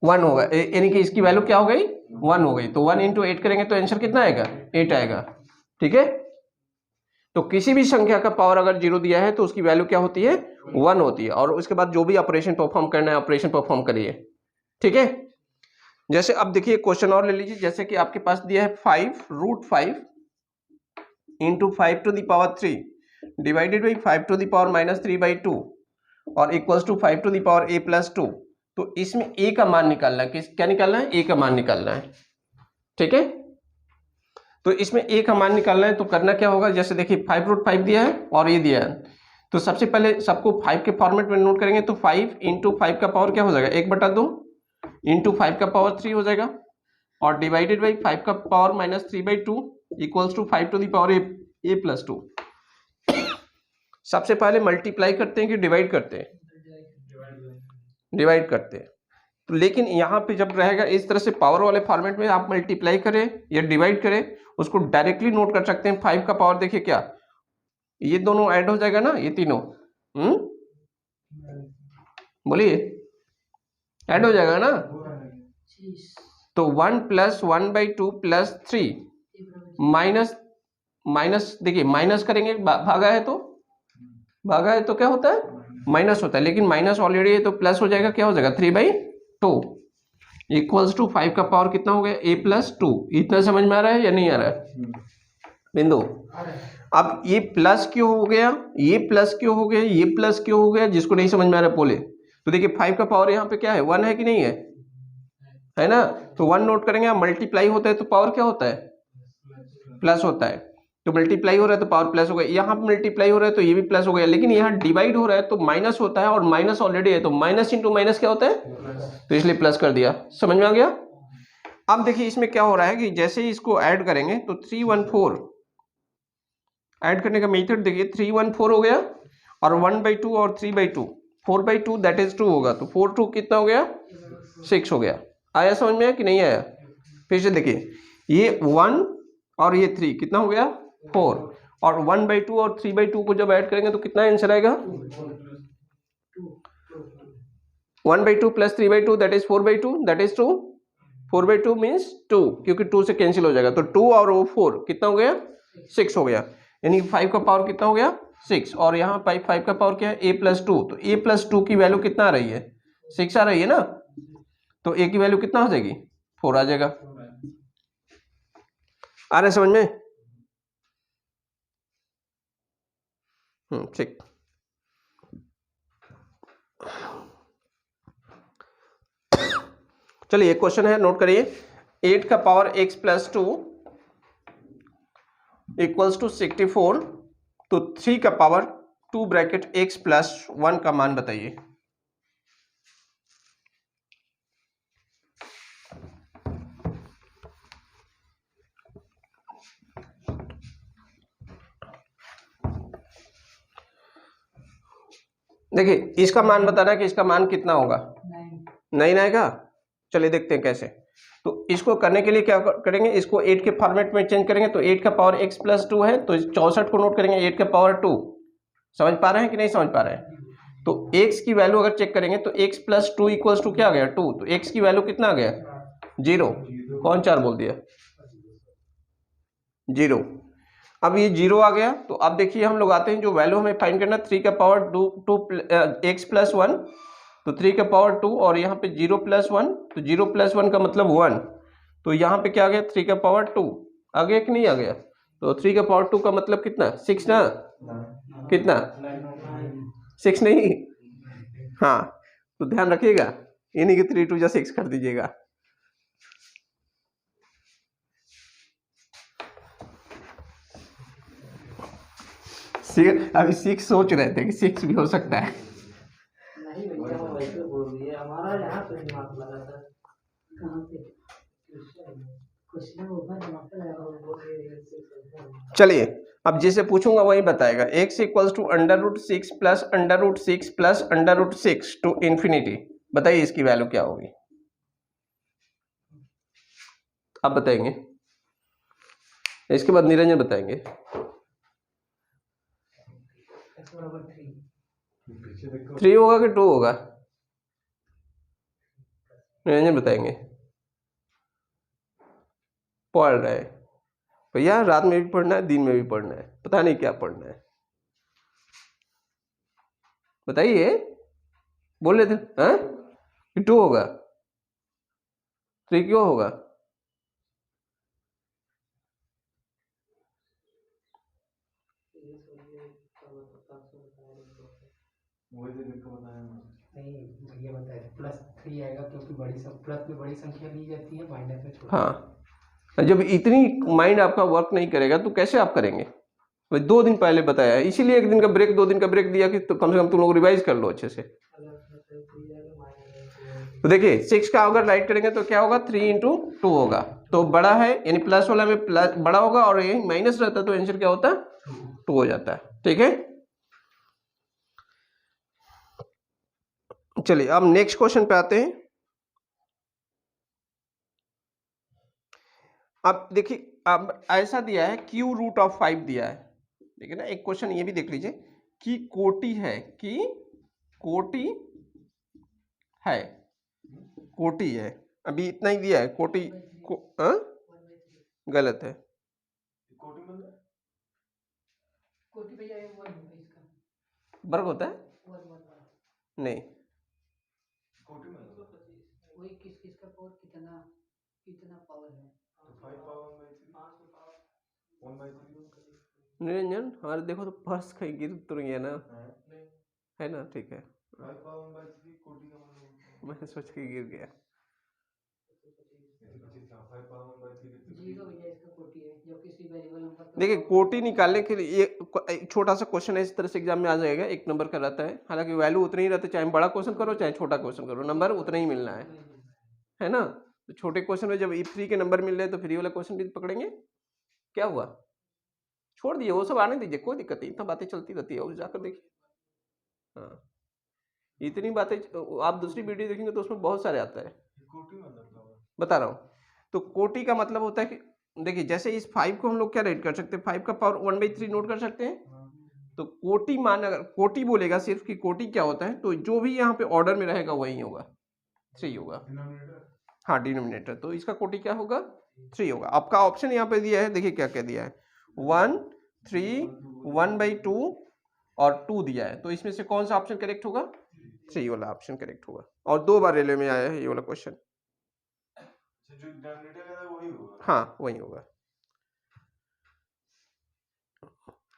1 होगा, यानी कि इसकी वैल्यू क्या हो गई 1 हो गई। तो 1 इंटू 8 करेंगे तो आंसर कितना आएगा 8 आएगा। ठीक है, तो किसी भी संख्या का पावर अगर 0 दिया है तो उसकी वैल्यू क्या होती है 1 होती है, और उसके बाद जो भी ऑपरेशन परफॉर्म करना है ऑपरेशन परफॉर्म करिए। ठीक है, जैसे अब देखिए क्वेश्चन और ले लीजिए, जैसे कि आपके पास दिया है 5√5 into 5 to the power 3 divided by 5 to the power -3/2 और equals to 5 to the power a+2। तो इसमें a का मान निकालना है, क्या निकालना है a का मान निकालना है। ठीक है, तो इसमें a का मान निकालना है तो करना क्या होगा, जैसे देखिए 5√5 दिया है और ये दिया है, तो सबसे पहले सबको 5 के फॉर्मेट में नोट करेंगे। तो 5 इंटू 5 का पावर क्या हो जाएगा 1/2 इंटू 5 का पावर 3 हो जाएगा और डिवाइडेड बाई 5 का power -3/2 equals to 5 to the power a+2। सबसे पहले मल्टीप्लाई करते हैं कि डिवाइड करते हैं, डिवाइड करते हैं। तो लेकिन यहाँ पे जब रहेगा इस तरह से पावर वाले फॉर्मेट में, आप मल्टीप्लाई करें या डिवाइड करें उसको डायरेक्टली नोट कर सकते हैं। 5 का पावर देखिए क्या, ये दोनों ऐड हो जाएगा ना, ये तीनों बोलिए ऐड हो जाएगा ना। तो 1 + 1/2 + 3 माइनस देखिए माइनस करेंगे, भागा है तो भागा है तो क्या होता है माइनस होता है, लेकिन माइनस ऑलरेडी है तो प्लस हो जाएगा, क्या हो जाएगा 3/2 इक्वल्स टू 5 का पावर कितना हो गया a+2। इतना समझ में आ रहा है या नहीं आ रहा है बिंदु? अब ये प्लस क्यों हो गया, ये प्लस क्यों हो गया, ये प्लस क्यों हो गया, जिसको नहीं समझ में आ रहा है बोले। तो देखिए 5 का पावर यहाँ पे क्या है 1 है कि नहीं है ना। तो 1 नोट करेंगे, मल्टीप्लाई होता है तो पावर क्या होता है प्लस होता है। तो मल्टीप्लाई हो रहा है तो पावर प्लस हो गया, यहाँ पे मल्टीप्लाई हो रहा है तो ये भी प्लस हो गया, लेकिन यहाँ डिवाइड हो रहा है तो माइनस होता है और माइनस ऑलरेडी है तो माइनस इंटू माइनस क्या होता है, तो इसलिए प्लस कर दिया। समझ में आ गया? अब देखिए इसमें क्या हो रहा है कि जैसे ही इसको ऐड करेंगे तो 314 ऐड करने का मेथड देखिए 314 हो गया और 1/2 और 3/2 4/2 दैट इज 2 होगा, तो 4 कितना हो गया 6 हो गया। आया समझ में कि नहीं आया? फिर से देखिए ये 1 और ये 3 कितना हो गया 4 और 1/2 और 3/2 को जब ऐड करेंगे तो कितना आंसर आएगा 1/2 + 3/2 that is 4/2 that is 2 4/2 means 2 क्योंकि 2 से कैंसिल हो जाएगा, तो 2 और वो 4 कितना हो गया 6 हो गया, यानी 5 का पावर कितना हो गया 6 और यहाँ 5 का पावर क्या है a+2, तो a+2 की वैल्यू कितना आ रही है 6 आ रही है ना, तो a की वैल्यू कितना हो जाएगी 4 आ जाएगा। आ रहा है समझ में? ठीक, चलिए एक क्वेश्चन है नोट करिए। 8 का पावर x+2 इक्वल्स टू 64, तो 3 का पावर 2 ब्रैकेट x+1 का मान बताइए। देखिए इसका मान बताना है कि इसका मान कितना होगा 9 आएगा। चलिए देखते हैं कैसे। तो इसको करने के लिए क्या करेंगे, इसको 8 के फॉर्मेट में चेंज करेंगे, तो 8 का पावर x+2 है तो 64 को नोट करेंगे 8 का पावर 2। समझ पा रहे हैं कि नहीं समझ पा रहे हैं? तो x की वैल्यू अगर चेक करेंगे तो x+2 इक्वल्स टू क्या आ गया 2, तो x की वैल्यू कितना आ गया 0। कौन 4 बोल दिया 0। अब ये 0 आ गया, तो अब देखिए हम लोग आते हैं जो वैल्यू हमें फाइंड करना 3 का पावर 2 x+1, तो 3 का पावर 2 और यहाँ पे 0+1, तो 0+1 का मतलब 1, तो यहाँ पे क्या आ गया 3 का पावर 2 आ गया कि नहीं आ गया, तो 3 का पावर 2 का मतलब कितना 6 ना, कितना 6 नहीं, हाँ तो ध्यान रखिएगा ये नहीं कि 3 2 6 कर दीजिएगा। अभी 6 सोच रहे थे कि 6 भी हो सकता है। चलिए अब जिसे पूछूंगा वही बताएगा। x equals to √6 plus √6 plus √6 to infinity, बताइए इसकी वैल्यू क्या होगी, आप बताएंगे, इसके बाद निरंजन बताएंगे। 3 होगा कि 2 होगा, निरंजन बताएंगे। पढ़ रहे हैं भैया, रात में भी पढ़ना है, दिन में भी पढ़ना है, पता नहीं क्या पढ़ना है, बताइए। बोल रहे थे हाँ कि 2 होगा, 3 क्यों होगा? नहीं ये बताया +3 आएगा क्योंकि प्लस में बड़ी संख्या ली जाती है, माइनस में छोटी। हाँ, जब इतनी माइंड आपका वर्क नहीं करेगा तो कैसे आप करेंगे? भाई 2 दिन पहले बताया, इसीलिए 1 दिन का ब्रेक 2 दिन का ब्रेक दिया कि तो कम से कम तुम लोग रिवाइज कर लो अच्छे से। तो देखिए 6 का अगर राइट करेंगे तो क्या होगा, 3 × 2 होगा, तो बड़ा है यानी प्लस वाला में प्लस बड़ा होगा, और ये माइनस रहता तो आंसर क्या होता, 2 हो जाता है। ठीक है, चलिए अब नेक्स्ट क्वेश्चन पे आते हैं। अब देखिए, अब ऐसा दिया है Q√5 दिया है, देखिए ना। एक क्वेश्चन ये भी देख लीजिए कि कोटि है, कि कोटि है, कोटि है, अभी इतना ही दिया है कोटि को, गलत है। कोटि भैया इसका वर्ग होता है नहीं, वही किसका पावर कितना पावर है, निरंजन हमारे देखो तो पर्स कहीं गिर तो नहीं है ना, है ना, ठीक है, मैं सोच के गिर गया। देखिए कोटि निकालने के लिए ये छोटा सा क्वेश्चन है, इस तरह से एग्जाम में आ जाएगा, 1 नंबर का रहता है, हालांकि वैल्यू उतनी ही रहती है, चाहे बड़ा क्वेश्चन करो चाहे छोटा क्वेश्चन करो, नंबर उतना ही मिलना है ना। तो छोटे क्वेश्चन में जब if3 के नंबर मिल रहे तो फ्री वाला क्वेश्चन भी पकड़ेंगे। क्या हुआ, छोड़ दिए वो सब, आने दीजिए, कोई दिक्कत नहीं, इतना बातें चलती रहती है, और जाकर देखिए। हाँ, इतनी बातें आप दूसरी वीडियो देखेंगे तो उसमें बहुत सारे आता है, बता रहा हूँ। तो कोटि का मतलब होता है कि देखिए जैसे इस 5 को हम लोग क्या रेट कर सकते हैं, 5 का पावर 1/3 नोट कर सकते हैं। तो कोटि मान, अगर कोटि बोलेगा सिर्फ कि कोटि क्या होता है, तो जो भी यहाँ पे ऑर्डर में रहेगा वही होगा, 3 होगा। हाँ डिनोमिनेटर, तो इसका कोटि क्या होगा, 3 होगा। आपका ऑप्शन यहाँ पे दिया है, देखिए क्या क्या दिया है, 1, 3, 1/2 और 2 दिया है, तो इसमें से कौन सा ऑप्शन करेक्ट होगा, 3 वाला ऑप्शन करेक्ट होगा। और 2 बार रेलवे में आया है ये वाला क्वेश्चन, हाँ वही होगा।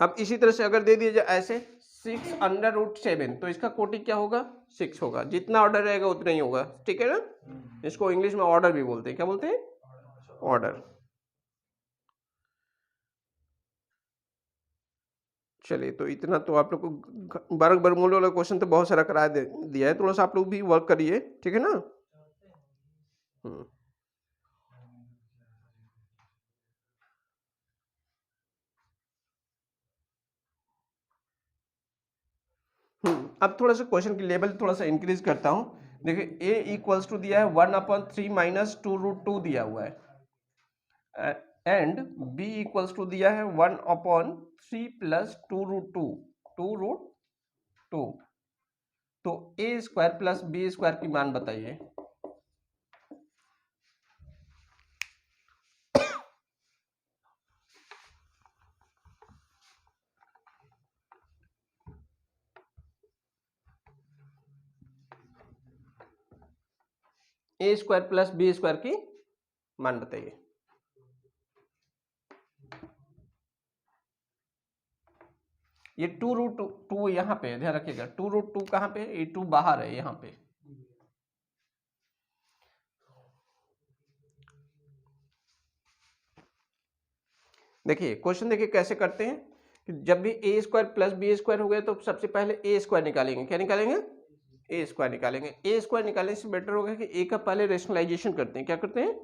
अब इसी तरह से अगर दे दिया जाए ऐसे 6√7, तो इसका कोटि क्या होगा, 6 होगा, जितना ऑर्डर रहेगा उतना ही होगा, ठीक है ना। इसको इंग्लिश में ऑर्डर भी बोलते हैं, क्या बोलते हैं, ऑर्डर। चलिए तो इतना तो आप लोग को वर्ग वर्गमूल वाला क्वेश्चन तो बहुत सारा करा दिया है, थोड़ा सा आप लोग भी वर्क करिए, ठीक है ना। अब थोड़ा सा क्वेश्चन की लेवल थोड़ा सा इंक्रीज करता हूं। देखिए a = दिया है 1/3 - 2√2 दिया हुआ है, एंड b = दिया है 1/3 + 2√2 2√2। तो a² + b² की मान बताइए। a² + b² की मान बताइए। ये 2√2 यहाँ पे ध्यान रखिएगा, 2√2 कहाँ पे, ये 2 बाहर है यहाँ पे। देखिए क्वेश्चन देखिए कैसे करते हैं कि जब भी a² + b² हो गया तो सबसे पहले a² निकालेंगे। क्या निकालेंगे, a² निकालेंगे। a² निकालने से बेटर होगा कि a का पहले रेशनलाइजेशन करते हैं। क्या करते हैं,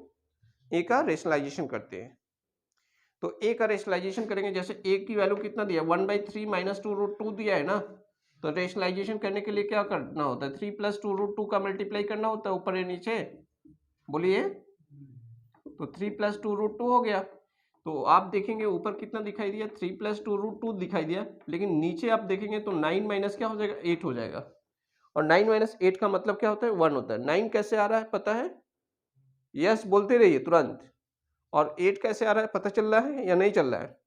a का रेशनलाइजेशन करते हैं। तो a का रेशनलाइजेशन करेंगे, जैसे a की वैल्यू कितना दिया, 1/3 - 2√2 दिया है ना। तो रेशनलाइजेशन करने के लिए क्या करना होता है, 3 + 2√2 का मल्टीप्लाई करना होता है ऊपर या नीचे, बोलिए। तो 3 + 2√2 हो गया। तो आप देखेंगे ऊपर कितना दिखाई दिया, 3 + 2√2 दिखाई दिया, लेकिन नीचे आप देखेंगे तो 9 माइनस क्या हो जाएगा, 8 हो जाएगा। और 9 - 8 का मतलब क्या होता है, 1 होता है। 9 कैसे आ रहा है पता है, यस बोलते रहिए तुरंत। और 8 कैसे आ रहा है पता चल रहा है या नहीं चल रहा है?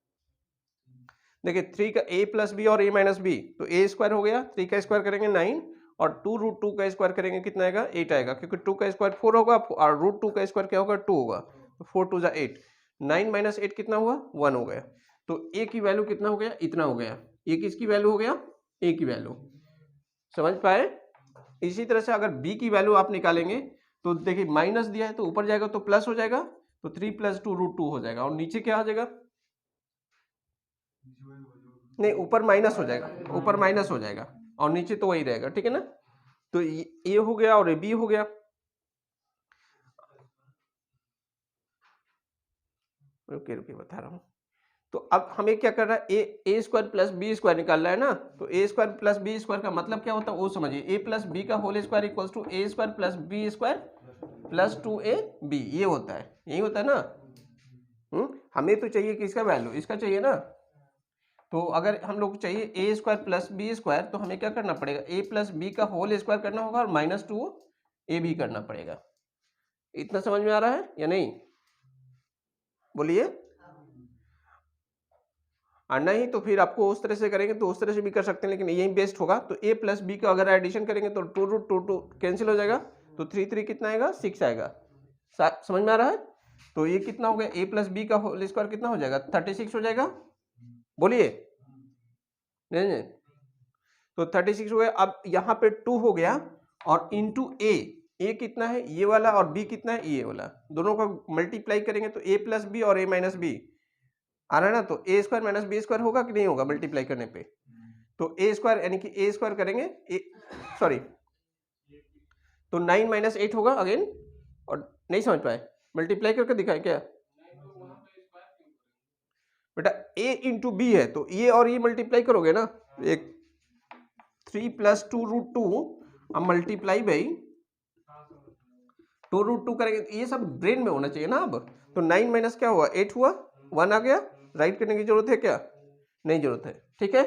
देखिए 3 का a प्लस बी और a माइनस बी, तो a स्क्वायर हो गया, 3 का स्क्वायर करेंगे 9 और 2√2 का स्क्वायर करेंगे कितना आएगा 8 आएगा, क्योंकि 2 का स्क्वायर 4 होगा और √2 का स्क्वायर क्या होगा 2 होगा, तो 4 2 8, 9 माइनस 8 कितना हुआ 1 हो गया। तो a की वैल्यू कितना हो गया इतना हो गया, a किसकी वैल्यू हो गया a की वैल्यू, समझ पाए? इसी तरह से अगर b की वैल्यू आप निकालेंगे तो देखिए माइनस दिया है तो ऊपर जाएगा तो प्लस हो जाएगा, तो 3 + 2 √2 हो जाएगा, और नीचे क्या आ जाएगा, नहीं ऊपर माइनस हो जाएगा, ऊपर माइनस हो जाएगा और नीचे तो वही रहेगा, ठीक है ना। तो ये हो गया और ये बी हो गया। रुकिए रुकिए बता रहा हूं। तो अब हमें क्या कर रहा है, A square plus B square निकालना है ना, तो A square plus B square का मतलब क्या होता है वो समझिए, ए प्लस बी का whole square equals to A square plus B square plus 2ab, ये होता है, यही होता है ना। हमें तो चाहिए किसका वैल्यू, इसका चाहिए ना। तो अगर हम लोग को चाहिए ए स्क्वायर प्लस बी स्क्वायर, तो हमें क्या करना पड़ेगा, ए प्लस बी का होल स्क्वायर करना होगा और -2ab करना पड़ेगा। इतना समझ में आ रहा है या नहीं, बोलिए। और नहीं तो फिर आपको उस तरह से करेंगे तो उस तरह से भी कर सकते हैं, लेकिन यही बेस्ट होगा। तो a प्लस बी का अगर एडिशन करेंगे तो 2√2 कैंसिल हो जाएगा, तो 3 3 कितना आएगा 6 आएगा, समझ में आ रहा है। तो ये कितना हो गया, a प्लस बी का होल स्क्वायर कितना हो जाएगा 36 हो जाएगा, बोलिए। नहीं नहीं, तो 36 हो गया। अब यहाँ पे 2 हो गया और इंटू ए कितना है ये वाला और b कितना है ये वाला, दोनों का मल्टीप्लाई करेंगे तो a प्लस बी और a माइनस बी आ रहा है ना, तो A square minus B square होगा कि नहीं होगा मल्टीप्लाई करने पे। तो ए स्क्वायर यानी कि ए स्क्वायर करेंगे सॉरी, तो 9 माइनस 8 होगा अगेन, और नहीं समझ पाए, मल्टीप्लाई करके दिखाए क्या बेटा, a इंटू बी है तो ये और ये मल्टीप्लाई करोगे ना, एक 3 + 2√2 अब मल्टीप्लाई बाई 2√2 करेंगे, ये सब ब्रेन में होना चाहिए ना। अब तो 9 माइनस क्या हुआ 8 हुआ, 1 आ गया, राइट करने की जरूरत है क्या, नहीं जरूरत है, ठीक है।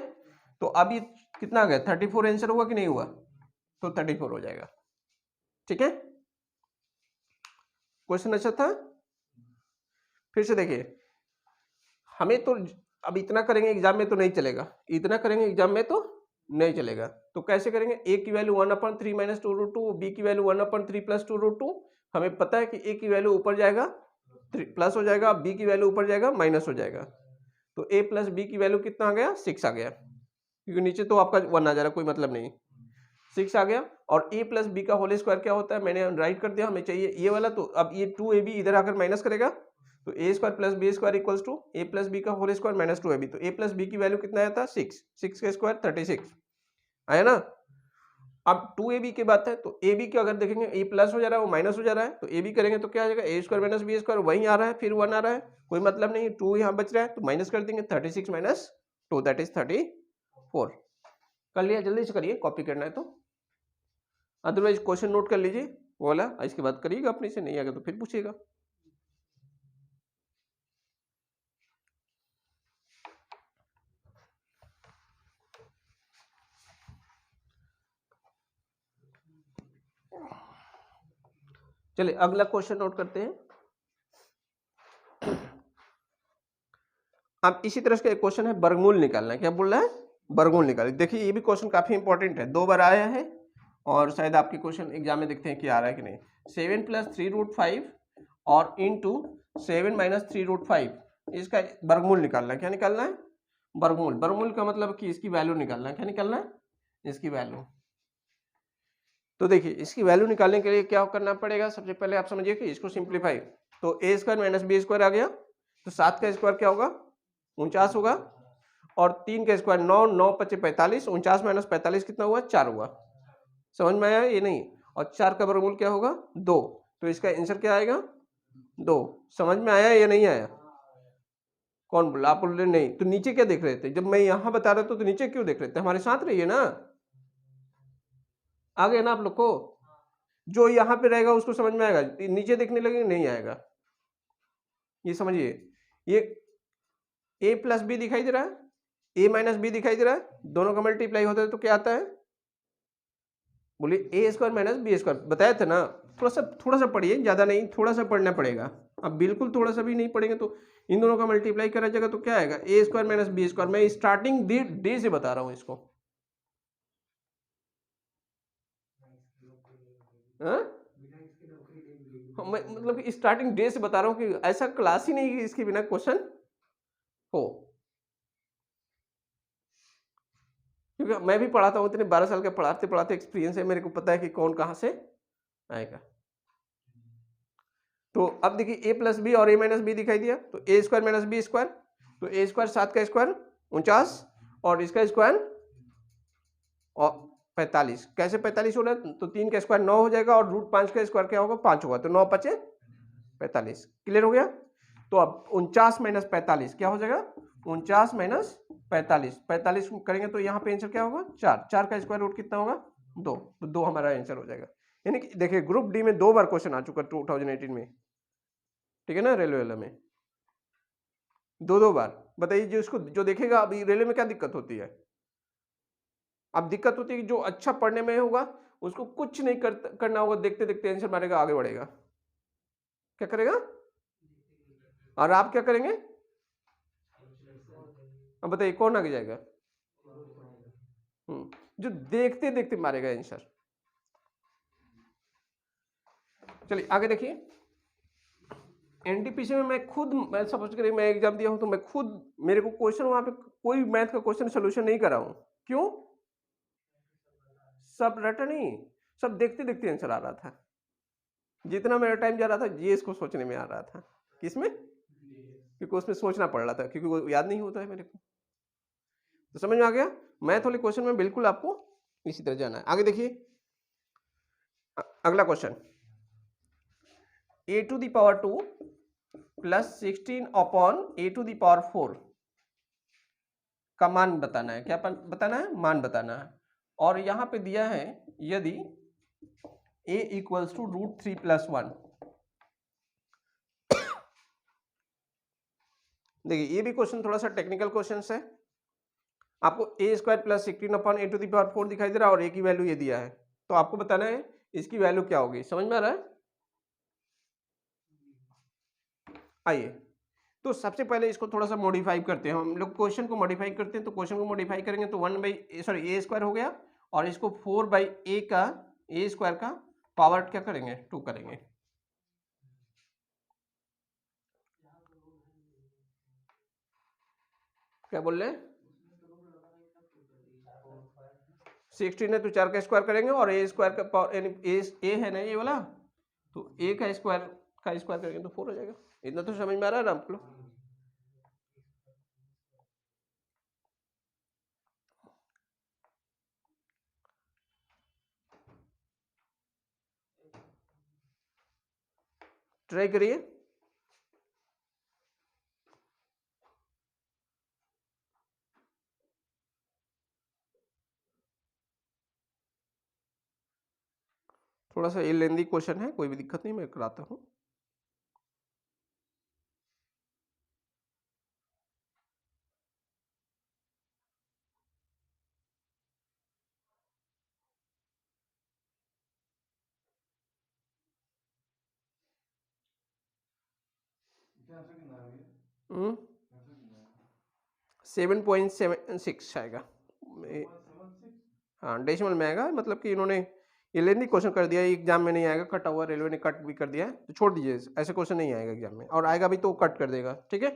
तो अब ये कितना आ गया 34 आंसर हुआ कि नहीं हुआ, तो 34 हो जाएगा, ठीक है। क्वेश्चन अच्छा था। फिर से देखिए, हमें तो अब इतना करेंगे एग्जाम में तो नहीं चलेगा, इतना करेंगे एग्जाम में तो नहीं चलेगा, तो कैसे करेंगे, a की वैल्यू 1/3 - 2√2, b की वैल्यू 1/3 + 2√2, हमें पता है कि a की वैल्यू ऊपर जाएगा प्लस हो जाएगा, b की वैल्यू ऊपर जाएगा माइनस हो जाएगा, तो a प्लस b की वैल्यू कितना आ गया 6 आ गया, क्योंकि नीचे तो आपका 1 आ जा रहा है, कोई मतलब नहीं, 6 आ गया। और a प्लस बी का होल स्क्वायर क्या होता है, मैंने राइट कर दिया, हमें चाहिए ये वाला, तो अब ये 2ab इधर आकर माइनस करेगा, तो a square plus B square equals to a plus B का होल स्क्वायर माइनस 2ab, तो a प्लस बी की वैल्यू कितना आया था 6, 6 का स्क्वायर 36 आया ना। अब 2ab की बात है, तो ab के अगर देखेंगे a प्लस हो जा रहा है वो माइनस हो जा रहा है, तो ab करेंगे तो क्या आ जाएगा a square minus B square, वहीं आ रहा है, फिर 1 आ रहा है, कोई मतलब नहीं, 2 यहाँ बच रहा है तो माइनस कर देंगे, 36 माइनस 2 दैट इज 34। कर लिया, जल्दी से करिए, कॉपी करना है तो, अदरवाइज क्वेश्चन नोट कर लीजिए वो वाला, इसके बाद करिएगा अपने से, नहीं आ गया तो फिर पूछिएगा। चलिए अगला क्वेश्चन नोट करते हैं। अब इसी तरह का एक क्वेश्चन है, वर्गमूल निकालना है, क्या बोल रहा है वर्गमूल निकालिए। देखिए ये भी क्वेश्चन काफी इंपॉर्टेंट है, 2 बार आया है और शायद आपके क्वेश्चन एग्जाम में देखते हैं कि आ रहा है कि नहीं। 7 + 3√5 और इंटू 7 - 3√5, इसका वर्गमूल निकालना है। क्या निकालना है, वर्गमूल। वर्गमूल का मतलब कि इसकी वैल्यू निकालना है, क्या निकालना है, इसकी वैल्यू। तो देखिए इसकी वैल्यू निकालने के लिए क्या करना पड़ेगा, सबसे पहले आप समझिए कि इसको सिंप्लीफाई, तो a square minus B square आ गया, तो 7 का स्क्वायर क्या होगा 49 होगा, और 3 का स्क्वायर 9, 9 × 5 = 45, 49 माइनस 45 कितना हुआ 4 हुआ, समझ में आया ये नहीं। और 4 का वर्गमूल क्या होगा 2, तो इसका आंसर क्या आएगा 2। समझ में आया या नहीं आया, कौन बोला, आप बोल रहे नहीं, तो नीचे क्या देख रहे थे, जब मैं यहाँ बता रहा था तो नीचे क्यों देख रहे थे, हमारे साथ रहिए ना, आ गया ना आप लोग को, जो यहाँ पे रहेगा उसको समझ में आएगा, नीचे देखने लगे नहीं आएगा। ये समझिए, ये a प्लस बी दिखाई दे रहा है, a माइनस बी दिखाई दे रहा है, दोनों का मल्टीप्लाई होता है तो क्या आता है, बोलिए a square minus B square, बताया था ना। थोड़ा सा पढ़िए, ज़्यादा नहीं, थोड़ा सा पढ़ना पड़ेगा। अब बिल्कुल थोड़ा सा भी नहीं पढ़ेंगे तो इन दोनों का मल्टीप्लाई करा जाएगा तो क्या आएगा, ए स्क्वायर माइनस बी स्क्वायर। मैं स्टार्टिंग डे से बता रहा हूँ इसको, हाँ? मैं मतलब कि स्टार्टिंग डे से बता रहा हूँ कि ऐसा क्लास ही नहीं कि इसके बिना क्वेश्चन हो, क्योंकि मैं भी पढ़ाता हूँ, इतने 12 साल का पढ़ाते पढ़ाते एक्सपीरियंस है, मेरे को पता है कि कौन कहाँ से आएगा। तो अब देखिए ए प्लस बी और ए माइनस बी दिखाई दिया, तो A square minus B square, तो ए स्क्वायर 7 का स्क्वायर 49 और इसका स्क्वायर और 45। कैसे 45 हो रहा है, तो 3 का स्क्वायर 9 हो जाएगा और रूट 5 का स्क्वायर क्या होगा, 5 होगा, तो 9 5 45। क्लियर हो गया। तो अब 49 माइनस 45 क्या हो जाएगा, 49 माइनस 45 करेंगे तो यहाँ पे आंसर क्या होगा, 4। 4 का स्क्वायर रूट कितना होगा, 2, तो 2 हमारा आंसर हो जाएगा। यानी कि देखिए ग्रुप डी में 2 बार क्वेश्चन आ चुका 2018 में, ठीक है ना, रेलवे वाला में 2 बार। बताइए जो इसको जो देखेगा, अभी रेलवे में क्या दिक्कत होती है, अब दिक्कत होती है कि जो अच्छा पढ़ने में होगा उसको कुछ नहीं करना होगा, देखते देखते आंसर मारेगा, आगे बढ़ेगा। क्या करेगा, और आप क्या करेंगे, अब बताइए कौन आगे जाएगा, जो देखते देखते मारेगा आंसर। चलिए आगे देखिए, एनटीपीसी में मैं सपोज करिए मैं एग्जाम दिया हूं तो मैं खुद, मेरे को क्वेश्चन वहां पे कोई मैथ का क्वेश्चन सोल्यूशन नहीं करा हूं, क्यों, सब रटा नहीं, सब देखते देखते आंसर आ रहा था। जितना मेरा टाइम जा रहा था जीएस को सोचने में आ रहा था, किसमें, क्योंकि उसमें सोचना पड़ रहा था, क्योंकि वो याद नहीं होता है मेरे को। तो समझ में आ गया, मैथ वाले क्वेश्चन में बिल्कुल आपको इसी तरह जाना है। आगे देखिए अगला question, a to the power 2 plus 16 upon a to the power 4 का मान बताना है। क्या बताना है, मान बताना है। और यहां पे दिया है यदि a इक्वल्स टू √3 + 1। देखिए ये भी क्वेश्चन थोड़ा सा टेक्निकल क्वेश्चन है। आपको a square plus 16 upon a to the power 4 दिखाई दे रहा है और a की वैल्यू ये दिया है, तो आपको बताना है इसकी वैल्यू क्या होगी। समझ में आ रहा है। आइए तो सबसे पहले इसको थोड़ा सा मॉडिफाई करते हैं, हम लोग क्वेश्चन को मॉडिफाई करते हैं। तो क्वेश्चन को मॉडिफाई करेंगे तो a स्क्वायर हो गया और इसको 4/a का a स्क्वायर का पावर क्या करेंगे, 2 करेंगे। क्या बोल रहे हैं, 16 है तो 4 का स्क्वायर करेंगे और a स्क्वायर का पावर, यानी a है ना ये वाला, तो a का स्क्वायर करेंगे तो 4 हो जाएगा। इतना तो समझ में आ रहा है ना आप लोग। ट्राई करिए। थोड़ा सा ये लेंदी क्वेश्चन है, कोई भी दिक्कत नहीं, मैं कराता हूँ। हम्म 7.76 आएगा। हाँ डेसिमल में आएगा, मतलब कि इन्होंने ये लेंदी क्वेश्चन कर दिया, एग्जाम में नहीं आएगा, कटा हुआ, रेलवे ने कट भी कर दिया है, तो छोड़ दीजिए, ऐसे क्वेश्चन नहीं आएगा एग्जाम में, और आएगा भी तो कट कर देगा, ठीक है।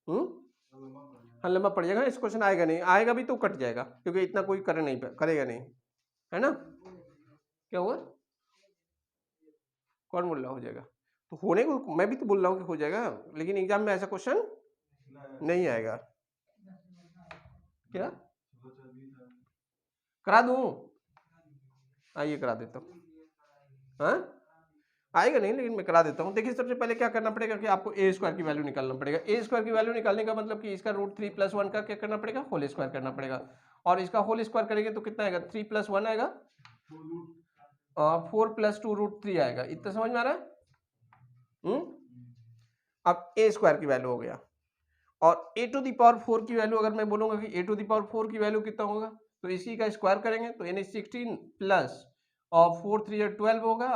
हाँ लंबा पड़ जाएगा, इस क्वेश्चन आएगा नहीं, आएगा भी तो कट जाएगा, क्योंकि इतना कोई करेगा नहीं, है ना। क्या हुआ, कौन बोल रहा हो जाएगा, तो होने को मैं भी तो बोल रहा हूँ कि हो जाएगा, लेकिन एग्जाम में ऐसा क्वेश्चन नहीं आएगा। क्या करा दूं, आइए करा देता हूँ। हाँ आएगा नहीं, लेकिन मैं करा देता हूँ। देखिए सबसे पहले क्या करना पड़ेगा कि आपको a स्क्वायर की वैल्यू निकालना पड़ेगा। a स्क्वायर की वैल्यू निकालने का मतलब कि इसका √3 + 1 का क्या करना पड़ेगा, होल स्क्वायर करना पड़ेगा, और इसका होल स्क्वायर करेंगे तो कितना आएगा, 3 + 1 आएगा, 4 + 2 √3 आएगा। इतना समझ में आ रहा है। अब a स्क्वायर की वैल्यू हो गया, और a टू द पावर 4 की वैल्यू अगर मैं बोलूंगा कि a टू द पावर 4 की वैल्यू कितना होगा, तो इसी का स्क्वायर करेंगे तो यानी 16 प्लस और 4 3 12 होगा,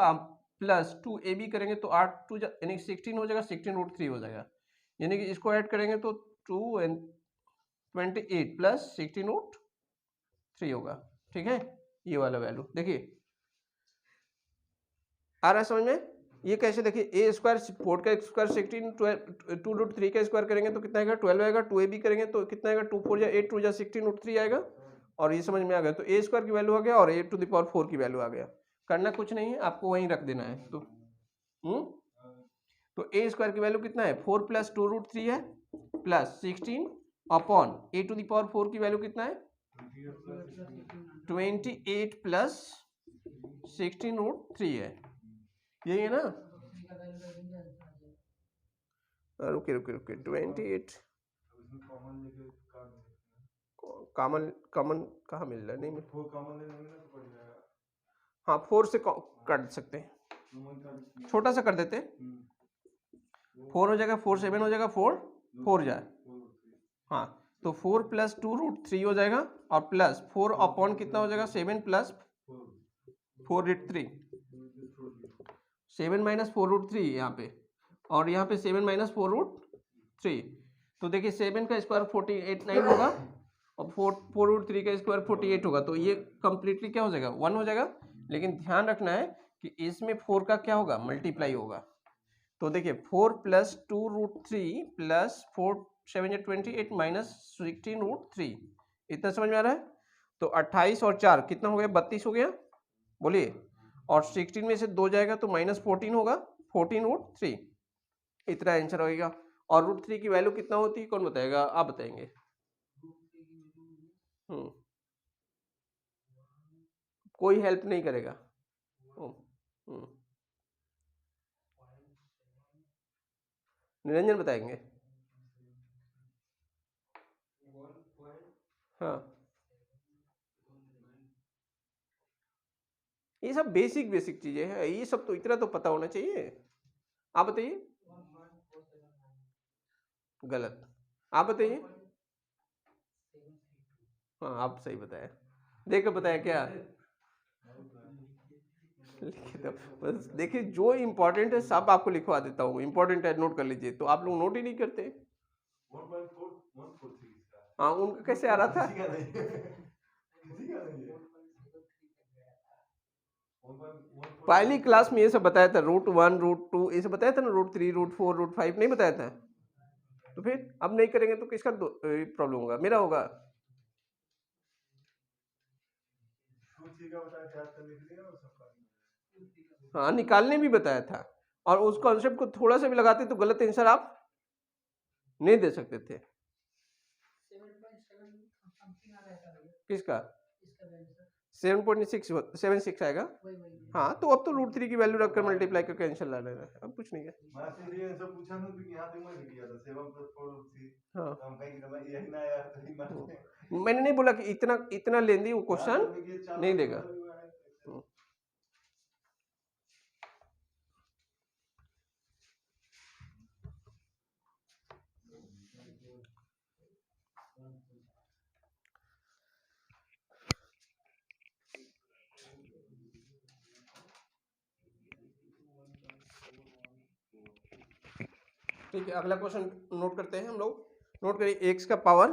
प्लस 2ab करेंगे तो 8 टू यानी 16 हो जाएगा, 16√3 हो जाएगा, यानी कि इसको ऐड करेंगे तो 228 प्लस 16√3 होगा। ठीक है, ये वाला वैल्यू देखिए आ रहा है समझ में। ये कैसे देखिए, ए स्क्वायर 4 का स्क्वायर 16, 2√3 का स्क्वायर करेंगे तो कितना आएगा 12 आएगा, 2ab करेंगे तो कितना आएगा 2 4 8 2 16√3 आएगा, और ये समझ में आ गया। तो ए स्क्वायर की वैल्यू आ गया और a⁴ की वैल्यू आ गया। करना कुछ नहीं है, आपको वहीं रख देना है। तो तो ए स्क्वायर की वैल्यू कितना है 4 + 2√3 है प्लस 16 अपॉन a⁴ की वैल्यू कितना है 28 प्लस 16√3 है, यही है ना। रुके 28 कॉमन कॉमन कहाँ मिल रहा है, नहीं हाँ 4 से काट सकते हैं, छोटा सा कर देते हैं, 4 हो जाएगा, 4 7 हो जाएगा, 4 जाए, हाँ तो 4 + 2√3 हो जाएगा और प्लस 4 अपॉन कितना हो जाएगा 7 + 4√3, 7 - 4√3 यहाँ पे, और यहाँ पे 7 - 4√3। तो देखिए 7 का स्क्वायर 48 होगा और 4√3 का स्क्वायर 48 होगा, तो ये कंप्लीटली क्या हो जाएगा 1 हो जाएगा। लेकिन ध्यान रखना है कि इसमें 4 का क्या होगा मल्टीप्लाई होगा। तो देखिए 4 + 2√3 प्लस 4 7 28 माइनस 16√3, इतना समझ में आ रहा है। तो 28 और 4 कितना हो गया 32 हो गया, बोलिए, और 16 में से 2 जाएगा तो -14 होगा, 14√3, इतना आंसर होगा। और √3 की वैल्यू कितना होती है कौन बताएगा, आप बताएंगे। कोई हेल्प नहीं करेगा। निरंजन बताएंगे। हाँ ये सब बेसिक चीजें हैं, ये सब तो इतना तो पता होना चाहिए। आप बताइए। गलत, आप बताइए। हाँ आप सही बताया, देखो बताया क्या लिखे तो बस देखिए, जो इम्पोर्टेंट है सब आपको लिखवा देता हूँ, इम्पोर्टेंट है नोट कर लीजिए, तो आप लोग नोट ही नहीं करते। हाँ उनका कैसे आ रहा था पहली क्लास में ये सब बताया था, √1 √2 ये सब बताया था ना, √3 √4 √5 नहीं बताया था। तो फिर अब नहीं करेंगे तो किसका प्रॉब्लम होगा, मेरा होगा। हाँ निकालने भी बताया था, और उस कॉन्सेप्ट को थोड़ा सा भी लगाते तो गलत आंसर आप नहीं दे सकते थे। किसका 7.76 आएगा। हाँ तो अब तो √3 की वैल्यू रखकर मल्टीप्लाई करके आंसर ला लेना है, अब कुछ नहीं है। हाँ मैंने नहीं बोला कि इतना लेंदी वो क्वेश्चन नहीं देगा। ठीक है, अगला क्वेश्चन नोट करते हैं हम लोग। नोट करिए, x का पावर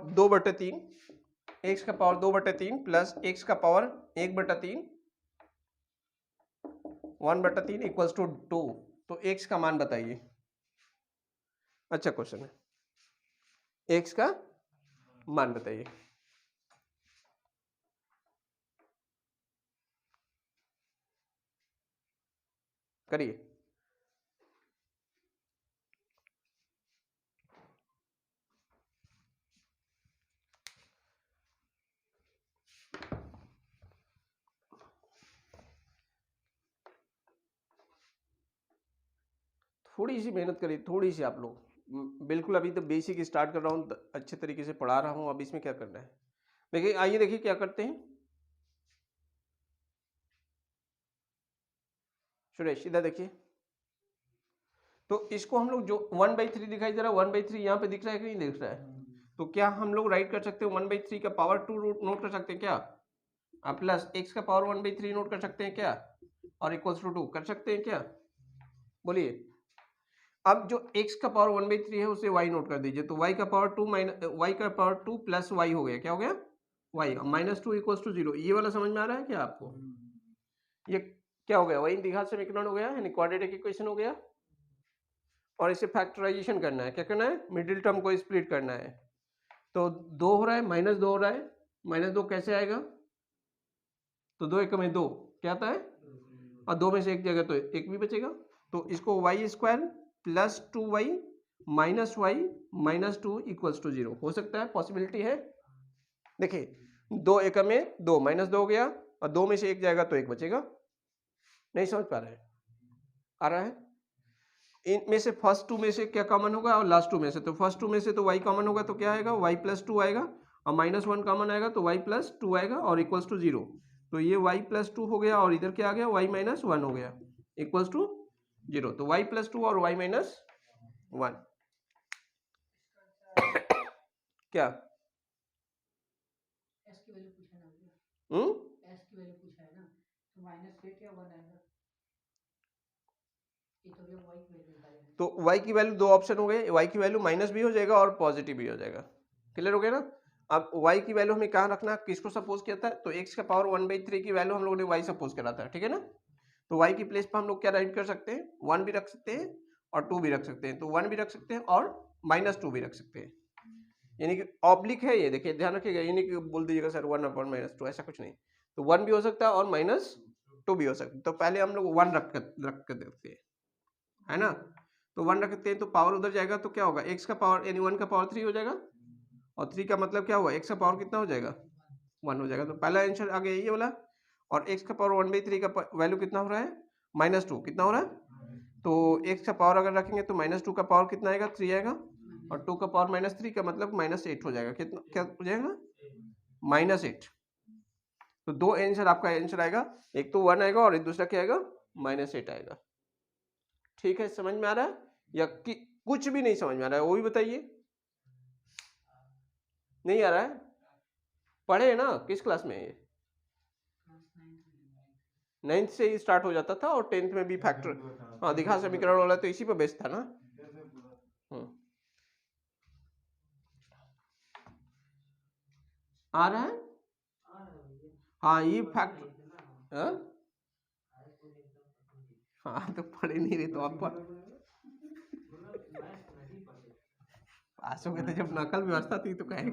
2/3, x का पावर 2/3 प्लस x का पावर 1/3 1/3 इक्वल्स टू 2। तो x का मान बताइए। अच्छा क्वेश्चन है, x का मान बताइए। करिए। थोड़ी सी मेहनत करिए, थोड़ी सी आप लोग, बिल्कुल अभी तो बेसिक स्टार्ट कर रहा हूँ, अच्छे तरीके से पढ़ा रहा हूँ, अब इसमें क्या करना है। देखिए आइए देखिए क्या करते हैं। सुरेश इधर देखिए, तो इसको हम लोग जो 1/3 दिखाई दे रहा है, 1/3 यहाँ पे दिख रहा है कि नहीं दिख रहा है, तो क्या हम लोग राइट कर सकते हैं 1/3 का पावर 2 नोट कर सकते हैं क्या। आप प्लस एक्स का पावर 1/3 नोट कर सकते हैं क्या, और इक्वल्स टू 2 कर सकते हैं क्या, बोलिए। अब जो x का पावर 1/3 है उसे y नोट कर दीजिए, तो y का पावर 2 माइनस y का पावर 2 प्लस y हो गया, क्या हो गया y, -2 इक्वल्स टू 0। ये वाला समझ में आ रहा है क्या आपको, ये क्या हो गया, वही द्विघात समीकरण हो गया, यानी क्वाड्रेटिक इक्वेशन हो गया। और इसे फैक्टराइजेशन करना है, क्या करना है, मिडिल टर्म को स्प्लिट करना है। तो 2 हो रहा है, -2 हो रहा है, -2 कैसे आएगा, तो 2 एकम में 2 क्या आता है, और 2 में से एक जगह तो एक भी बचेगा, तो इसको y square plus 2y minus y minus 2 equals to 0 हो सकता है, पॉसिबिलिटी है। देखिए 2 एकम में 2 -2 हो गया, और 2 में से एक जाएगा तो एक बचेगा। नहीं समझ पा रहे हैं, आ रहा है, इनमें से फर्स्ट 2 में से क्या कॉमन होगा, और लास्ट 2 में से, तो फर्स्ट 2 में से तो y कॉमन होगा, तो क्या आएगा y प्लस 2 आएगा, और -1 कॉमन आएगा तो y प्लस 2 आएगा, और इक्वल्स टू 0। तो ये y प्लस 2 हो गया, और इधर क्या आ गया, y माइनस 1 हो गया, इक्वल्स टू 0। तो y प्लस 2 और y माइनस 1 क्या, एस की वैल्यू पूछा ना भैया, एस की वैल्यू पूछा है ना, तो -8 या 1 आएगा, ये तो भैया y की वैल्यू निकालेंगे। तो y की वैल्यू दो ऑप्शन हो गए, y की वैल्यू माइनस भी हो जाएगा और पॉजिटिव भी हो जाएगा, क्लियर हो गया ना। अब y की वैल्यू हमें कहाँ रखना है, किसको सपोज किया था, तो x का पावर 1/3 की वैल्यू हम लोगों ने y सपोज करा था, ठीक है ना। तो y की प्लेस पर हम लोग क्या राइट कर सकते हैं, 1 भी रख सकते हैं और 2 भी रख सकते हैं, तो 1 भी रख सकते हैं और -2 भी रख सकते हैं, यानी कि ऑब्लिक है ये, देखिए ध्यान रखिएगा, ये नहीं कि बोल दीजिएगा सर 1/-2, ऐसा कुछ नहीं, तो 1 भी हो सकता है और -2 भी हो सकता है। तो पहले हम लोग 1 रख कर देखते हैं, है ना, तो 1 रखते हैं तो पावर उधर जाएगा, तो क्या होगा, x का पावर यानी 1 का पावर 3 हो जाएगा, और 3 का मतलब क्या हुआ, x का पावर कितना हो जाएगा, 1 हो जाएगा, तो पहला आंसर आ गया ये वाला। और x का पावर 1/3 का वैल्यू कितना हो रहा है, -2 कितना हो रहा है, तो x का पावर अगर रखेंगे तो -2 का पावर कितना आएगा, 3 आएगा, और 2 का पावर -3 का मतलब -8 हो जाएगा, कितना क्या हो जाएगा, -8। तो दो आंसर आपका आंसर आएगा, एक तो 1 आएगा और एक दूसरा क्या आएगा, -8 आएगा। ठीक है, समझ में आ रहा है, या कि कुछ भी नहीं समझ में आ रहा है, वो भी बताइए, नहीं आ रहा है, पढ़े है ना, किस क्लास में है ये, 9th से ही स्टार्ट हो जाता था, और 10th में भी फैक्टर, हाँ दिखा समीकरण वाला तो इसी पे बेस्ड था ना। आ रहा है, हाँ ये फैक्टर, हाँ तो पढ़े नहीं रहे तो आप पास हो गए थे, जब नकल व्यवस्था थी तो कहे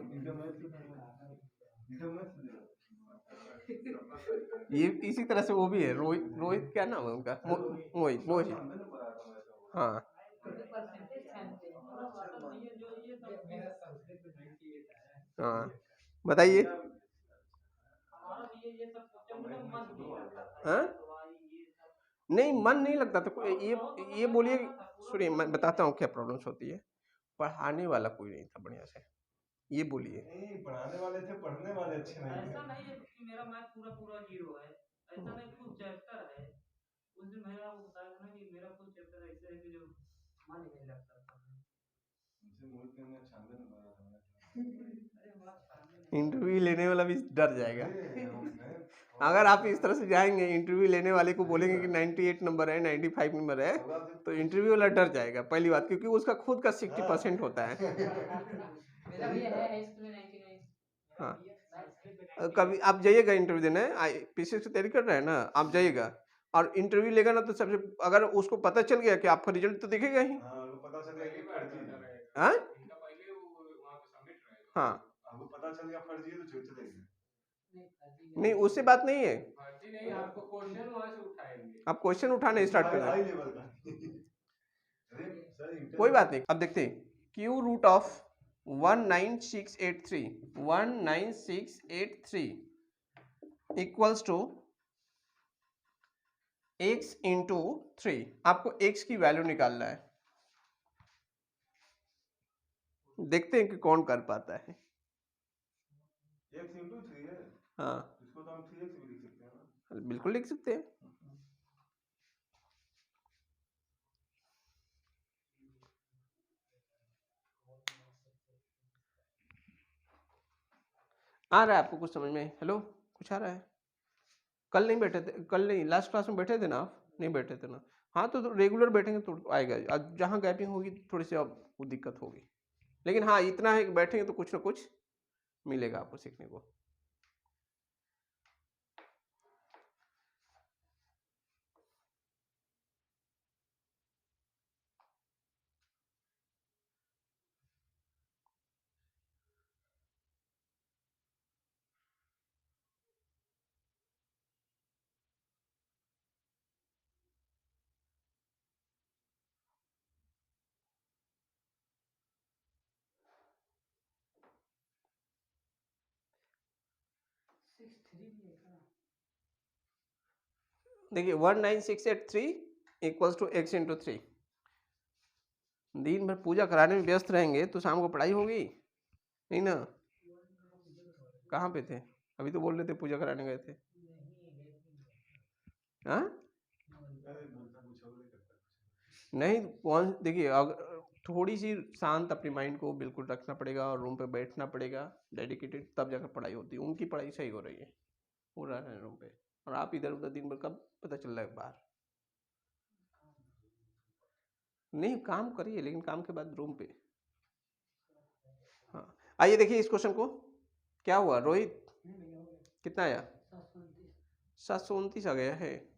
ये इसी तरह से वो भी है, रोहित, रोहित क्या नाम है उनका, मोहित, मोहित, हाँ हाँ बताइए, हाँ नहीं मन नहीं लगता, तो ये बोलिए, सुनिए मैं बताता हूँ क्या प्रॉब्लम्स होती है, पढ़ाने वाला कोई नहीं था बढ़िया से, ये बोलिए, नहीं पढ़ाने वाले थे, पढ़ने वाले अच्छे नहीं थे। ऐसा नहीं है कि मेरा मैथ पूरा 0 है, ऐसा नहीं, फुल चैप्टर है। उस दिन मैंने आपको बताया था ना कि मेरा फुल चैप्टर ऐसे है कि जो मन ही नहीं लगता था। मुझसे मोहित ने 96 नंबर आया था। अरे वाह, इंटरव्यू लेने वाला भी डर जाएगा, मैं अगर आप इस तरह से जाएंगे, इंटरव्यू लेने वाले को बोलेंगे कि 98 नंबर है, 95 नंबर है, तो इंटरव्यू वाला डर जाएगा पहली बात, क्योंकि उसका खुद का 60% होता है। मेरा भी है इसके लिए 99। हाँ कभी आप जाइएगा इंटरव्यू देने, पीसी से तैयारी कर रहे हैं ना, आप जाइएगा और इंटरव्यू लेगा ना, तो सबसे अगर उसको पता चल गया कि आपका रिजल्ट तो दिखेगा ही, हाँ उनको पता चल गया कि फर्जी है। हाँ इनका पहले वो वहां पे सबमिट रहे थे। हाँ आपको पता चल गया फर्जी है तो चले गए। नहीं उससे बात नहीं है, फर्जी नहीं, आपको क्वेश्चन वहां से उठाएंगे, आप क्वेश्चन उठाने स्टार्ट कर हाई दें, लेवल का। अरे सर कोई बात नहीं। अब देखते हैं, cube root of 19683 equals to x into 3, आपको x की वैल्यू निकालना है, देखते हैं कि कौन कर पाता है। x इंटू 3 है, हाँ इसको तो हम 3x भी लिख सकते हैं ना। बिल्कुल लिख सकते हैं, आ रहा है आपको कुछ समझ में, हेलो कुछ आ रहा है। कल नहीं बैठे थे, कल नहीं, लास्ट क्लास में बैठे थे ना आप? नहीं बैठे थे ना? हाँ तो रेगुलर बैठेंगे तो आएगा। अब जहाँ गैपिंग होगी थोड़ी सी अब वो दिक्कत होगी, लेकिन हाँ इतना है कि बैठेंगे तो कुछ ना कुछ मिलेगा आपको सीखने को। देखिए 19683 इक्वल्स टू x इंटू 3। दिन भर पूजा कराने में व्यस्त रहेंगे तो शाम को पढ़ाई होगी नहीं ना? कहाँ पे थे? अभी तो बोल रहे थे पूजा कराने गए थे। हाँ नहीं, कौन देखिए, अगर थोड़ी सी शांत अपनी माइंड को बिल्कुल रखना पड़ेगा और रूम पे बैठना पड़ेगा डेडिकेटेड, तब जाकर पढ़ाई होती है। उनकी पढ़ाई सही हो रही है, वो रह रहे हैं रूम पे, और आप इधर उधर दिन भर, कब पता चल रहा है बाहर? नहीं काम करिए, लेकिन काम के बाद रूम पे। हाँ आइए देखिए इस क्वेश्चन को, क्या हुआ रोहित? कितना आया? 729 आ गया है।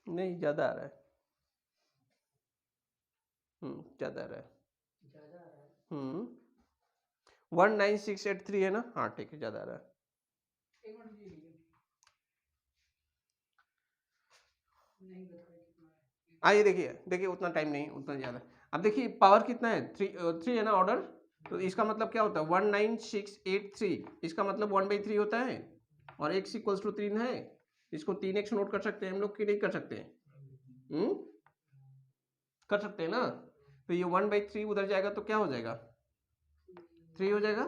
नहीं ज़्यादा आ रहा है। ज़्यादा आ रहा है। 19683 है ना? हाँ ठीक है, ज़्यादा आ रहा है। आइए देखिए, देखिए उतना टाइम नहीं, उतना ज़्यादा। अब देखिए पावर कितना है? 3 है ना ऑर्डर, तो इसका मतलब क्या होता है? 19683, इसका मतलब 1/3 होता है, और x इक्वल्स टू 3 है। इसको 3x नोट कर सकते हैं हम लोग कि नहीं कर सकते हैं? कर सकते हैं ना? तो ये 1/3 उधर जाएगा तो क्या हो जाएगा? 3 हो जाएगा।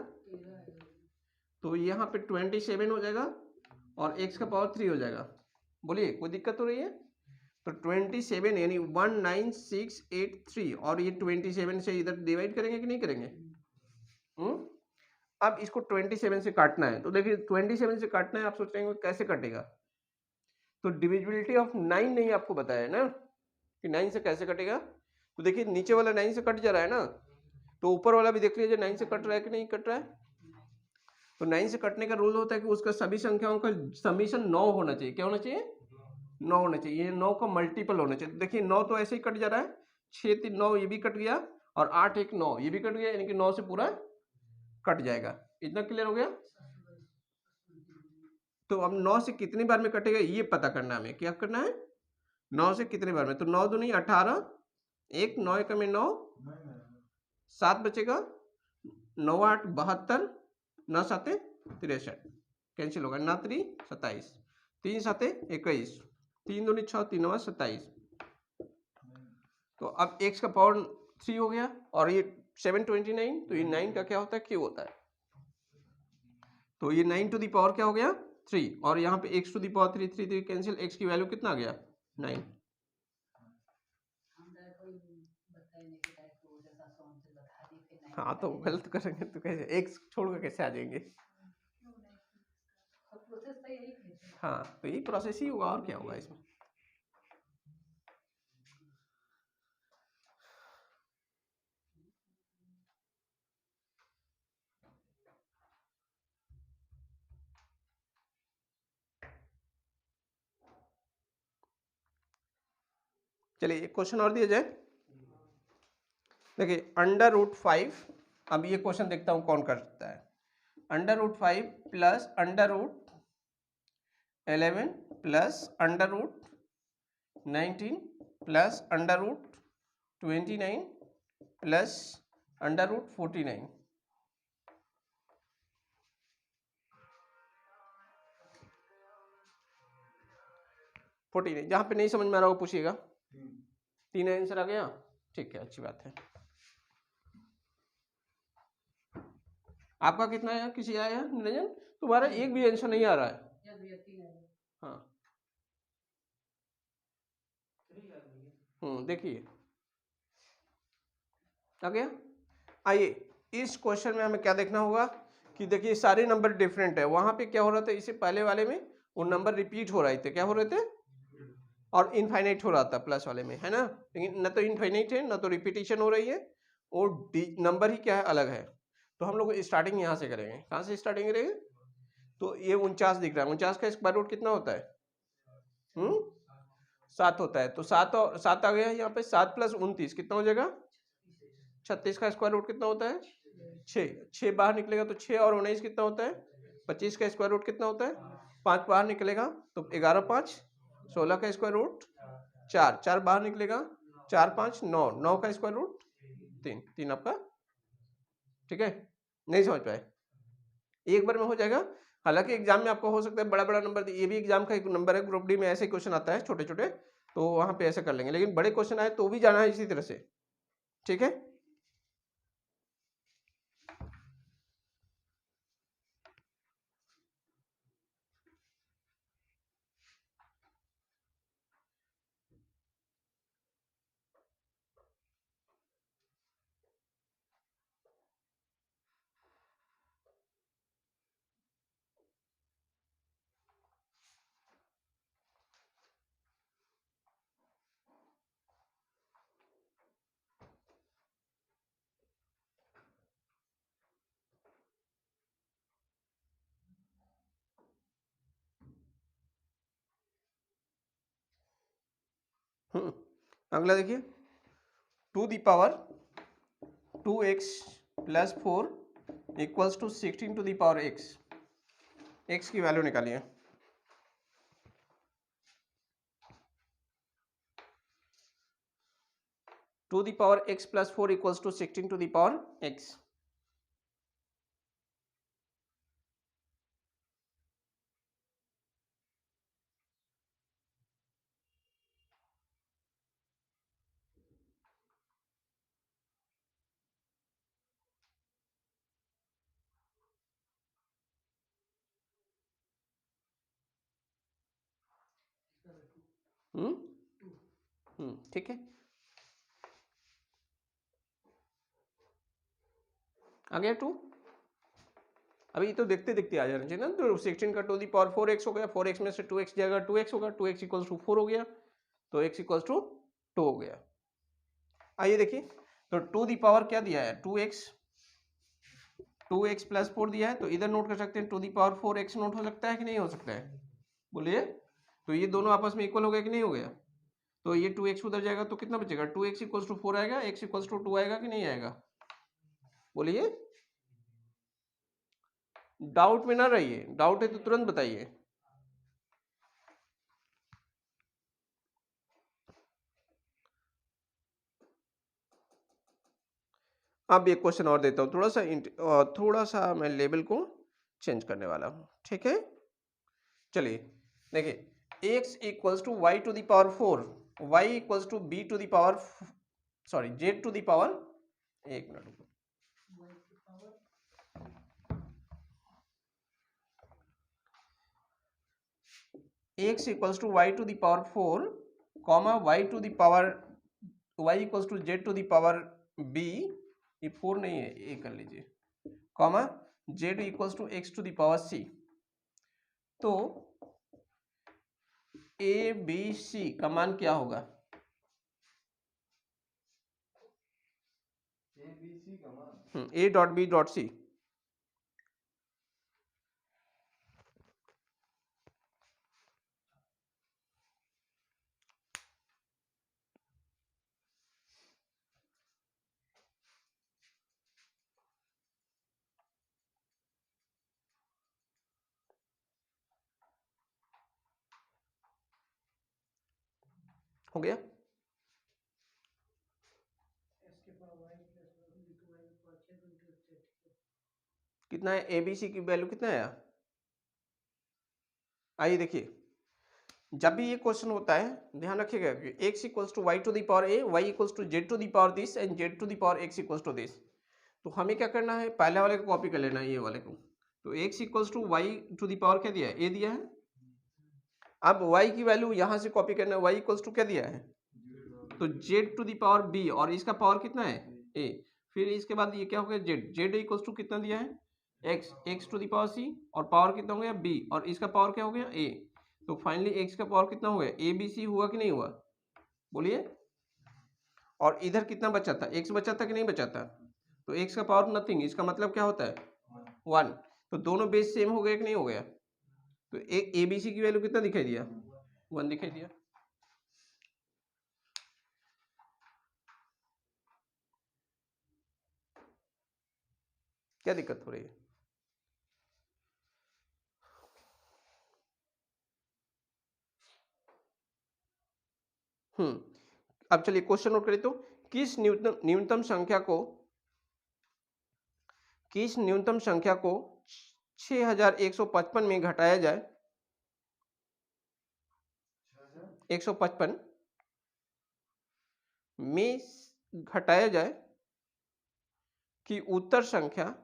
तो यहाँ पे 27 हो जाएगा और x का पावर 3 हो जाएगा। बोलिए कोई दिक्कत हो रही है? तो 27 यानी 19683, और ये 27 से इधर डिवाइड करेंगे कि नहीं करेंगे? अब इसको 27 से काटना है, तो देखिए 27 से काटना है, आप सोच रहे हैं कैसे कटेगा? तो डिविजिबिलिटी ऑफ 9 नहीं आपको बताया ना कि 9 से कैसे कटेगा। तो देखिए नीचे वाला 9 से कट जा रहा है ना, तो ऊपर वाला भी देख लीजिए 9 से कट रहा है कि नहीं कट रहा है। तो 9 से कटने का रूल होता है कि उसका सभी संख्याओं का समीशन 9 होना चाहिए। क्या होना चाहिए? 9 होना चाहिए। ये 9 का मल्टीपल होना चाहिए। देखिए 9 तो ऐसे ही कट जा रहा है, 6 3 9 ये भी कट गया, और 8 1 9 ये भी कट गया, यानी कि 9 से पूरा कट जाएगा। इतना क्लियर हो गया? तो अब 9 से कितनी बार में कटेगा ये पता करना है हमें। क्या करना है? 9 से कितने बार में? तो 9 दूनी 18, 1 9 1 में 9, 7 बचेगा, 9 8 72, 9 7 63, कैंसिल होगा, 9 3 27, 3 7 21, 3 दूनी 6 3 9 27। तो अब x का पावर 3 हो गया, और ये 729, तो ये 9 का क्या होता है? क्यों होता है? तो ये 9 टू दी पावर क्या हो गया? 3, और यहाँ पे x to the power 3 3 3 cancel, x की वैल्यू कितना आ गया? 9। हाँ तो गलत करेंगे तो कैसे, x छोड़कर कैसे आ जाएंगे? हाँ तो यही प्रोसेस ही होगा, और क्या होगा इसमें। चलिए एक क्वेश्चन और दिया जाए। देखिए √5, अब ये क्वेश्चन देखता हूँ कौन कर सकता है। √5 प्लस √11 प्लस √19 प्लस √29 प्लस √49। 49, जहाँ पे नहीं समझ में आ रहा हो पूछिएगा। 3 आंसर आ गया, ठीक है, अच्छी बात है। आपका कितना आया? किसी आया निरंजन? तुम्हारा एक भी आंसर नहीं आ रहा है। हाँ देखिए आ गया। आइए इस क्वेश्चन में हमें क्या देखना होगा कि देखिए सारे नंबर डिफरेंट है, वहां पे क्या हो रहा था, इससे पहले वाले में वो नंबर रिपीट हो रहे थे, क्या हो रहे थे, और इनफाइनाइट हो रहा था प्लस वाले में, है ना, लेकिन न तो इनफाइनाइट है न तो रिपीटेशन हो रही है, और नंबर ही क्या है, अलग है। तो हम लोग स्टार्टिंग यहाँ से करेंगे, कहाँ से स्टार्टिंग करेंगे, तो ये 49 दिख रहा है, 49 का स्क्वायर रूट कितना होता है, 7 होता है, तो 7 और 7 आ गया यहाँ पे, 7 + 29 कितना हो जाएगा, 36 का स्क्वायर रूट कितना होता है, 6, 6 बाहर निकलेगा तो 6 और 19 कितना होता है, 25 का स्क्वायर रूट कितना होता है, 5 बाहर निकलेगा तो 11 5 16 का स्क्वायर रूट 4, 4 बाहर निकलेगा 4 5 9, 9 का स्क्वायर रूट 3, 3 आपका, ठीक है, नहीं समझ पाए, एक बार में हो जाएगा। हालांकि एग्जाम में आपको हो सकता है बड़ा बड़ा नंबर, ये भी एग्जाम का एक नंबर है, ग्रुप डी में ऐसे क्वेश्चन आता है छोटे छोटे, तो वहां पे ऐसे कर लेंगे, लेकिन बड़े क्वेश्चन आए तो भी जाना है इसी तरह से, ठीक है। अगला देखिए, 2x + 4 = 16 x की वैल्यू निकालिए। 2x + 4 = 16 ठीक है, आ गया 2। अभी तो देखते देखते आ जाना चाहिए ना, तो 16 का 4x हो गया, 4x में से 2x जाएगा, 2x होगा, 2x = 4 हो गया, तो x = 2 हो गया। आइए देखिए, तो 2 दी पावर क्या दिया है, 2x + 4 दिया है, तो इधर नोट कर सकते हैं, 2 दी पावर 4x नोट हो सकता है कि नहीं हो सकता है, बोलिए। तो ये दोनों आपस में इक्वल हो गया कि नहीं हो गया, तो ये 2x उधर जाएगा तो कितना बचेगा, 2x = 4 आएगा, x = 2 आएगा कि नहीं आएगा, बोलिए। डाउट में ना रहिए, डाउट है तो तुरंत बताइए। अब एक क्वेश्चन और देता हूँ, थोड़ा सा मैं लेवल को चेंज करने वाला हूँ, ठीक है। चलिए देखिए, x = y⁴, y = z⁴, एक minute, x = y⁴, y = z⁴b, ये 4 नहीं है, ये कर लीजिए, कॉमा z = x⁴c, तो a b c का मान क्या होगा, ABC का मान a.b.c, हो गया, कितना है, एबीसी की वैल्यू कितना है। आइए देखिए, जब भी ये क्वेश्चन होता है ध्यान रखिएगा कि x = y⁴a, y = z⁴this and z⁴x = this, तो हमें क्या करना है, पहले वाले को कॉपी कर लेना है, ये वाले को, तो x = y⁴ क्या दिया है, a दिया है, अब y की वैल्यू यहां से कॉपी करना है, y = क्या दिया है, तो z⁴b, और इसका पावर कितना है, a, फिर इसके बाद ये क्या हो गया जेड, जेड इक्वल्स टू कितना दिया है x, x to the power c, और पावर कितना हो गया बी, और इसका पावर क्या हो गया ए। तो फाइनली एक्स का पावर कितना हो गया ए बी सी हुआ कि नहीं हुआ, बोलिए। और इधर कितना बचा था, एक्स बचा था कि नहीं बचा था, तो एक्स का पावर नथिंग, इसका मतलब क्या होता है 1। तो दोनों बेस सेम हो गए कि नहीं हो गया, तो एक ए बी सी की वैल्यू कितना दिखाई दिया 1 दिखाई दिया। क्या दिक्कत हो रही है, अब चलिए क्वेश्चन नोट करें तो किस न्यूनतम संख्या को 6155 में घटाया जाए, 155 में घटाया जाए कि उत्तर संख्या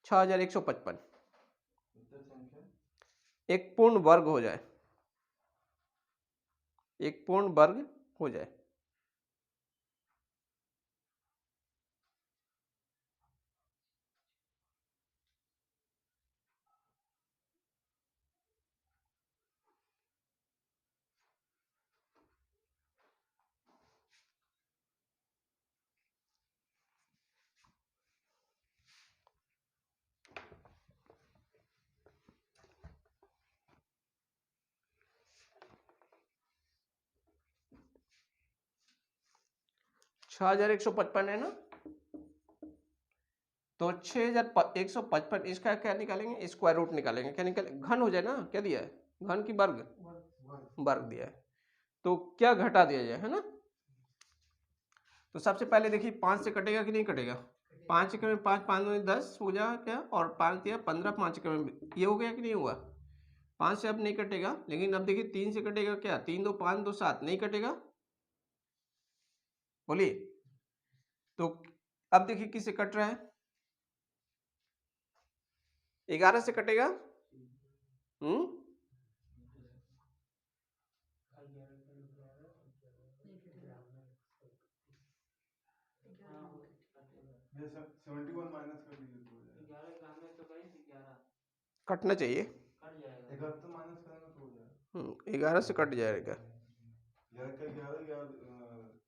6155 एक पूर्ण वर्ग हो जाए, एक पूर्ण वर्ग हो जाए। छह हजार 155 है ना, तो 6155 इसका क्या निकालेंगे, स्क्वायर रूट निकालेंगे, क्या निकालेंगे, घन हो जाए ना, क्या दिया है घन की वर्ग, वर्ग दिया है, तो क्या घटा दिया जाए, है ना। तो सबसे पहले देखिए 5 से कटेगा कि नहीं कटेगा, 5 एकड़ में 5 5 में 10 हो जाएगा क्या, और 5 दिया 15, 5 एकड़ में ये हो गया कि नहीं हुआ, 5 से अब नहीं कटेगा, लेकिन अब देखिए 3 से कटेगा क्या, 3 2 5 2 7 नहीं कटेगा, बोलिए। तो अब देखिए किससे कट रहा है, 11 से कटेगा, ये 71 माइनस कर दीजिए तो हो जाएगा। 11 ग्राम में तो कहीं 11 कटना चाहिए, कट जाएगा। 71 माइनस करेंगे तो हो जाएगा। 11 से कट जाएगा, 11 का 11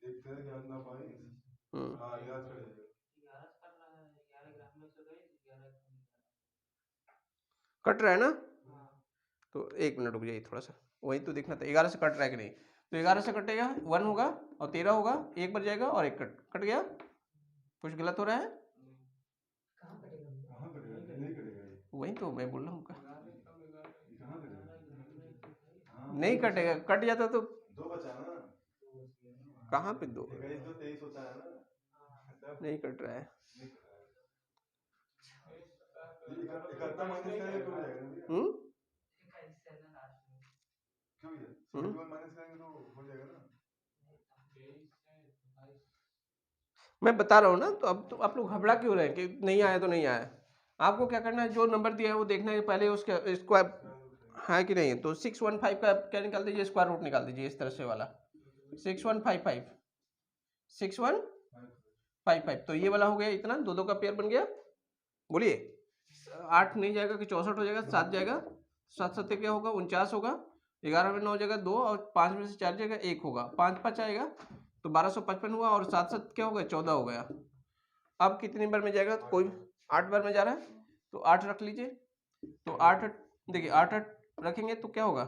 एक 11 ना 22, हाँ 11 से कट जाएगा। 11 से कट रहा है, 11 ग्राम में तो कहीं 11 कट रहा है ना, हाँ तो 1 मिनट रुक जाइए थोड़ा सा, वही तो देखना था 11 से कट रहा है कि नहीं, तो 11 से कटेगा 1 होगा और 13 होगा, 1 बच जाएगा और 1 कट गया, कुछ गलत हो रहा है, कहाँ कटेगा, नहीं कटेगा ये। वही तो मैं बोल रहा हूँ कहाँ कटेगा, नहीं कटेगा, कट जाता तो 2 बचा ना, कहाँ पे 2, 21 2 23 होता है ना, नहीं कट रहा है, नहीं कट रहा है। 71 माइनस करेंगे तो हो जाएगा ना भैया, क्यों भैया 71 माइनस करेंगे तो हो जाएगा ना। मैं बता रहा हूँ ना, तो अब तो आप लोग घबरा क्यों रहे हैं कि नहीं आया तो नहीं आया, आपको क्या करना है, जो नंबर दिया है वो देखना है पहले उसके स्क्वायर है कि नहीं, तो 615 का क्या निकाल दीजिए, स्क्वायर रूट निकाल दीजिए इस तरह से वाला 6155 6155, तो ये वाला हो गया इतना, 2 2 का पेयर बन गया, बोलिए 8 नहीं जाएगा कि 64 हो जाएगा, 7 जाएगा, 7 7 क्या होगा 49 होगा, 11 में 9 जाएगा 2, और 5 में से 4 जाएगा 1 होगा, 5 5 आएगा तो 1255 हुआ, और 7 7 क्या हो गया 14 हो गया। अब कितनी बार में जाएगा, कोई 8 बार में जा रहा है, तो 8 रख लीजिए, तो 8 देखिए 8 8 रखेंगे तो क्या होगा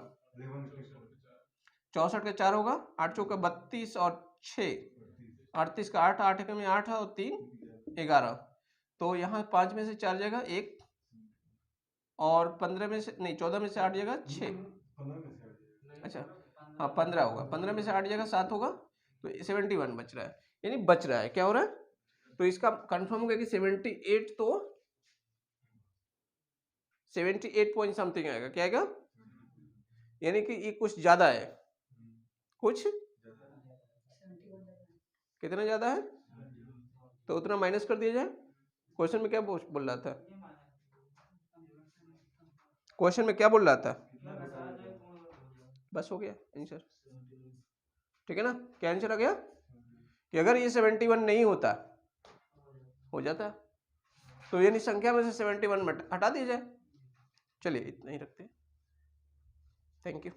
64 का 4 होगा, 8 चौका 32 और 6 38 का 8, 8 में 8 और 3 11, तो यहाँ 5 में से 4 जाएगा 1, और 15 में से नहीं 14 में से 8 जाएगा 6, अच्छा हाँ 15 होगा, 15 में से 8 जाएगा 7 होगा, तो 71 बच रहा है, यानी बच रहा है, क्या हो रहा है, तो इसका कंफर्म हो गया कि 78, तो 78 पॉइंट समथिंग आएगा, क्या आएगा, यानी कि ये कुछ ज्यादा है, कुछ कितना ज्यादा है, तो उतना माइनस कर दिया जाए। क्वेश्चन में क्या बोल रहा था, क्वेश्चन में क्या बोल रहा था, बस हो गया आंसर, ठीक है ना, क्या आंसर आ गया। कि अगर ये 71 नहीं होता हो जाता, तो यानी संख्या में से 71 हटा दिया जाए। चलिए इतना ही रखते हैं। Thank you.